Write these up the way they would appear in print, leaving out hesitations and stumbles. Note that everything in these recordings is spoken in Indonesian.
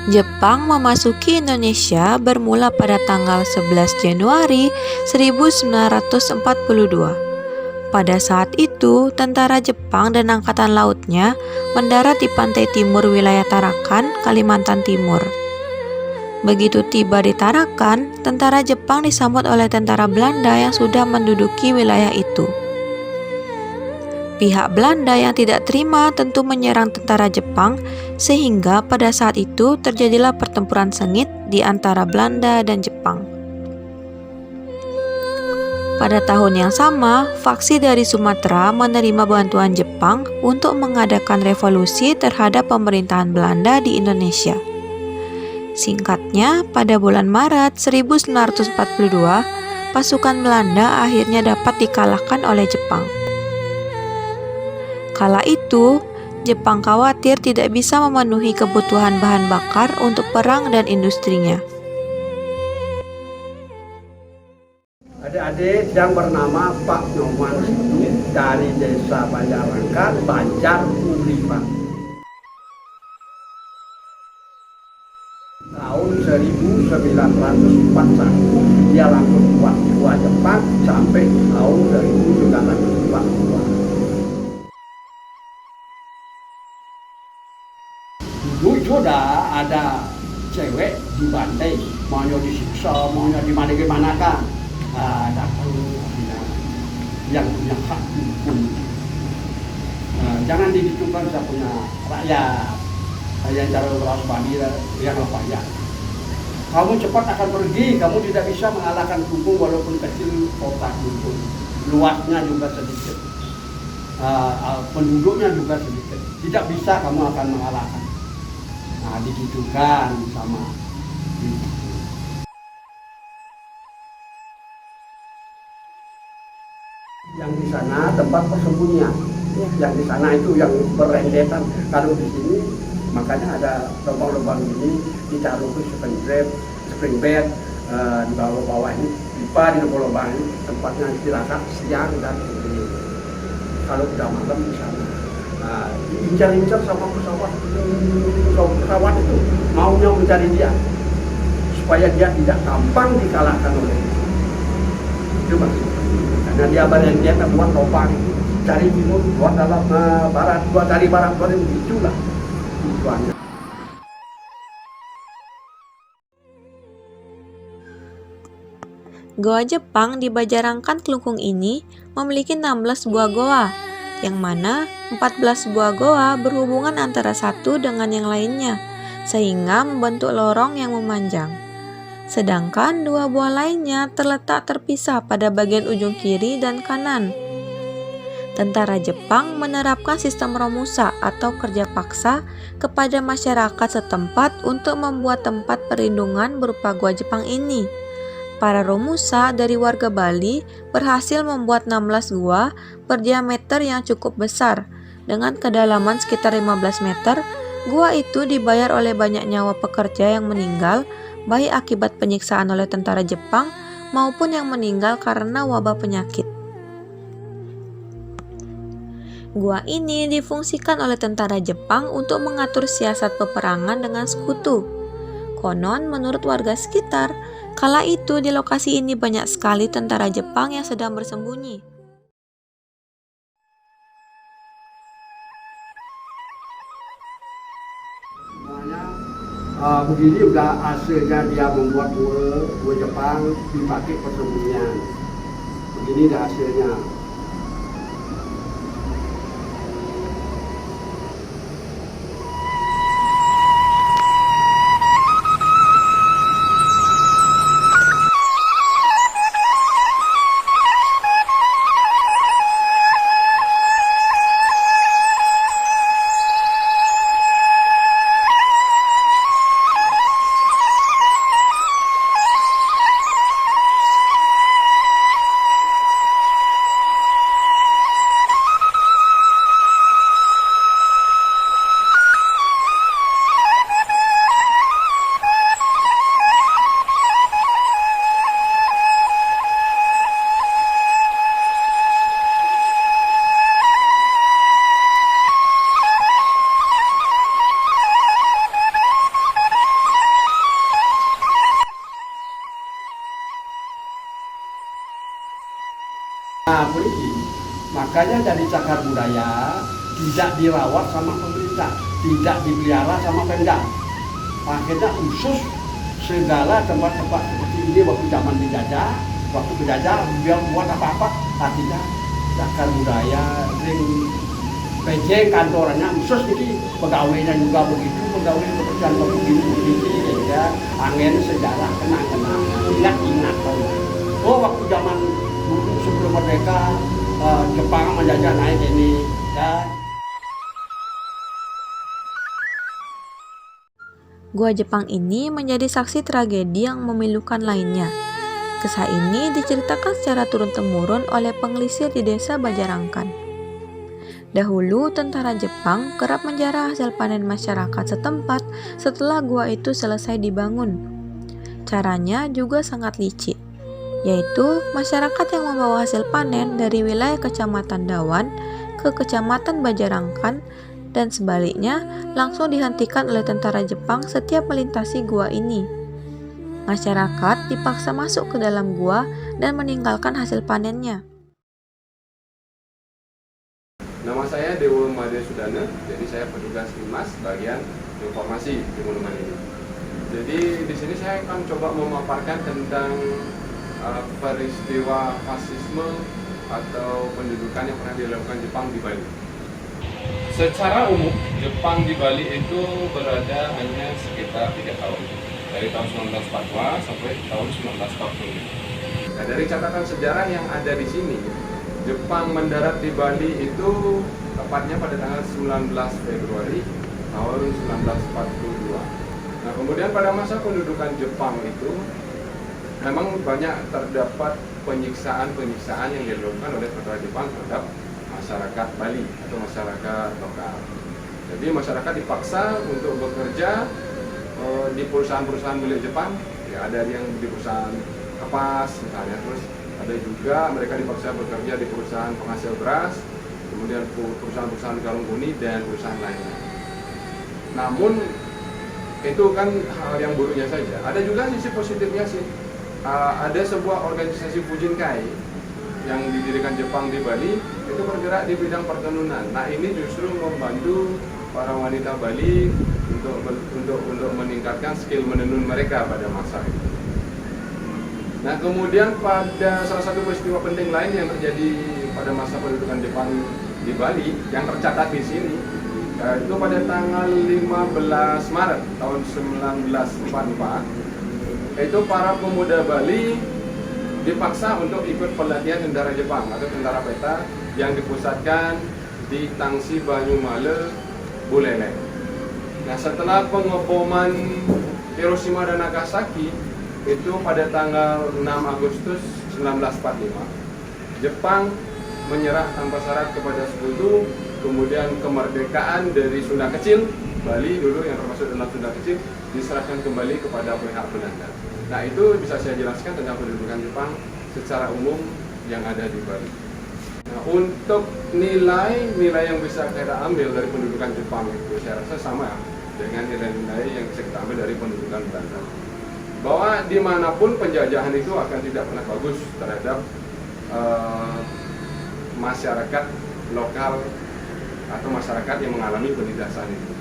Jepang memasuki Indonesia bermula pada tanggal 11 Januari 1942. Pada saat itu, tentara Jepang dan angkatan lautnya mendarat di pantai timur wilayah Tarakan, Kalimantan Timur. Begitu tiba di Tarakan, tentara Jepang disambut oleh tentara Belanda yang sudah menduduki wilayah itu. Pihak Belanda yang tidak terima tentu menyerang tentara Jepang, sehingga pada saat itu terjadilah pertempuran sengit di antara Belanda dan Jepang. Pada tahun yang sama, faksi dari Sumatera menerima bantuan Jepang untuk mengadakan revolusi terhadap pemerintahan Belanda di Indonesia. Singkatnya, pada bulan Maret 1942, pasukan Belanda akhirnya dapat dikalahkan oleh Jepang. Kala itu, Jepang khawatir tidak bisa memenuhi kebutuhan bahan bakar untuk perang dan industrinya. Adik-adik yang bernama Pak Nyoman dari Desa Banjarangka, Banjar Uripan. Tahun 1941 dia langsung buat Jepang sampai tahun 1942. Dulu sudah ada cewek dibantai, maunya disiksa, maunya dimana kan. Datang yang punya hak hukum. Jangan digitukan saya punya rakyat. Yang cara beras bani yang layak. Kamu cepat akan pergi, kamu tidak bisa mengalahkan hukum walaupun kecil kota hukum. Luasnya juga sedikit, penduduknya juga sedikit. Tidak bisa kamu akan mengalahkan. Nah, digitukan sama yang di sana tempat persembunyian. Yang di sana itu yang berendetan. Kalau di sini makanya ada lubang-lubang ini ditaruh ke spring bed di bawah ini, pipa di lubang ini tempatnya istirahat siang dan sore. Kalau udah malam di sana. Incar-incar sama pesawat itu maunya mencari dia supaya dia tidak gampang dikalahkan oleh itu maksudnya. Karena dia buat topang cari timur, buat dalam barat, buat dari barat, buat itulah tujuannya. Goa Jepang di Bajarangkan Kelungkung ini memiliki 16 buah goa, yang mana 14 buah goa berhubungan antara satu dengan yang lainnya, sehingga membentuk lorong yang memanjang. Sedangkan 2 buah lainnya terletak terpisah pada bagian ujung kiri dan kanan. Tentara Jepang menerapkan sistem romusa atau kerja paksa kepada masyarakat setempat untuk membuat tempat perlindungan berupa gua Jepang ini. Para romusa dari warga Bali berhasil membuat 16 gua berdiameter yang cukup besar. Dengan kedalaman sekitar 15 meter, gua itu dibayar oleh banyak nyawa pekerja yang meninggal, baik akibat penyiksaan oleh tentara Jepang maupun yang meninggal karena wabah penyakit. Gua ini difungsikan oleh tentara Jepang untuk mengatur siasat peperangan dengan sekutu. Konon, menurut warga sekitar, kala itu di lokasi ini banyak sekali tentara Jepang yang sedang bersembunyi. Begini udah hasilnya dia membuat kue Jepang dipakai persembunyian. Begini dah hasilnya. Nah, polisi makanya jadi cagar budaya tidak dirawat sama pemerintah, tidak dipelihara sama Pemda. Akhirnya khusus segala tempat-tempat seperti ini waktu zaman dijajah, waktu penjajah dia buat apa-apa, artinya cagar budaya, ring PJ kantornya khusus, jadi pegawainya juga begitu, pegawai pekerjaan begini, ya, angin sejarah kenang-kenang, ingat-ingat. Oh, waktu zaman dulu sebelum merdeka, Jepang menjajah naik ini, ya. Gua Jepang ini menjadi saksi tragedi yang memilukan lainnya. Kisah ini diceritakan secara turun-temurun oleh pengelisir di desa Bajarangkan. Dahulu, tentara Jepang kerap menjarah hasil panen masyarakat setempat setelah gua itu selesai dibangun. Caranya juga sangat licik, yaitu masyarakat yang membawa hasil panen dari wilayah Kecamatan Dawan ke Kecamatan Bajarangkan dan sebaliknya langsung dihentikan oleh tentara Jepang setiap melintasi gua ini. Masyarakat dipaksa masuk ke dalam gua dan meninggalkan hasil panennya. Nama saya Dewa Madya Sudana, jadi saya petugas Humas bagian informasi di monumen ini. Jadi di sini saya akan coba memaparkan tentang peristiwa fasisme atau pendudukan yang pernah dilakukan Jepang di Bali. Secara umum, Jepang di Bali itu berada hanya sekitar 3 tahun, dari tahun 1942 sampai tahun 1945. Nah, dari catatan sejarah yang ada di sini, Jepang mendarat di Bali itu tepatnya pada tanggal 19 Februari tahun 1942. Nah, kemudian pada masa pendudukan Jepang itu memang banyak terdapat penyiksaan-penyiksaan yang dilakukan oleh tentara Jepang terhadap masyarakat Bali atau masyarakat lokal. Jadi masyarakat dipaksa untuk bekerja di perusahaan-perusahaan milik Jepang, ya ada yang di perusahaan kapas misalnya, terus ada juga mereka dipaksa bekerja di perusahaan penghasil beras, kemudian perusahaan-perusahaan karung guni dan perusahaan lainnya. Namun itu kan hal yang buruknya saja. Ada juga sisi positifnya sih. Ada sebuah organisasi Fujinkai yang didirikan Jepang di Bali itu bergerak di bidang pertenunan. Nah, ini justru membantu para wanita Bali untuk meningkatkan skill menenun mereka pada masa itu. Nah, kemudian pada salah satu peristiwa penting lain yang terjadi pada masa pendudukan Jepang di Bali yang tercatat di sini, itu pada tanggal 15 Maret tahun 1944, itu para pemuda Bali dipaksa untuk ikut pelatihan tentara Jepang atau tentara peta yang dipusatkan di Tangsi Banyumale, Buleleng. Nah, setelah pengeboman Hiroshima dan Nagasaki itu pada tanggal 6 Agustus 1945, Jepang menyerah tanpa syarat kepada Sekutu, kemudian kemerdekaan dari Sunda Kecil, Bali dulu yang termasuk dalam Sunda Kecil, diserahkan kembali kepada pihak Belanda. Nah, itu bisa saya jelaskan tentang pendudukan Jepang secara umum yang ada di Bali. Nah, untuk nilai yang bisa kita ambil dari pendudukan Jepang itu saya rasa sama dengan nilai-nilai yang bisa kita ambil dari pendudukan Belanda. Bahwa dimanapun penjajahan itu akan tidak pernah bagus terhadap masyarakat lokal atau masyarakat yang mengalami penindasan itu.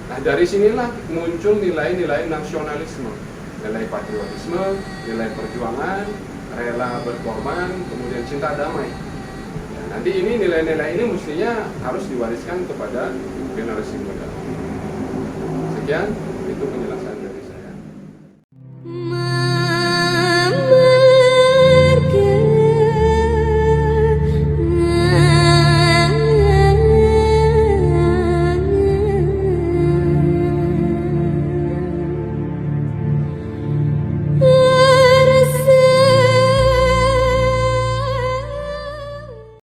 Nah, dari sinilah muncul nilai-nilai nasionalisme, nilai patriotisme, nilai perjuangan, rela berkorban, kemudian cinta damai. Nah, nanti ini nilai-nilai ini mestinya harus diwariskan kepada generasi muda. Sekian, itu penjelasannya.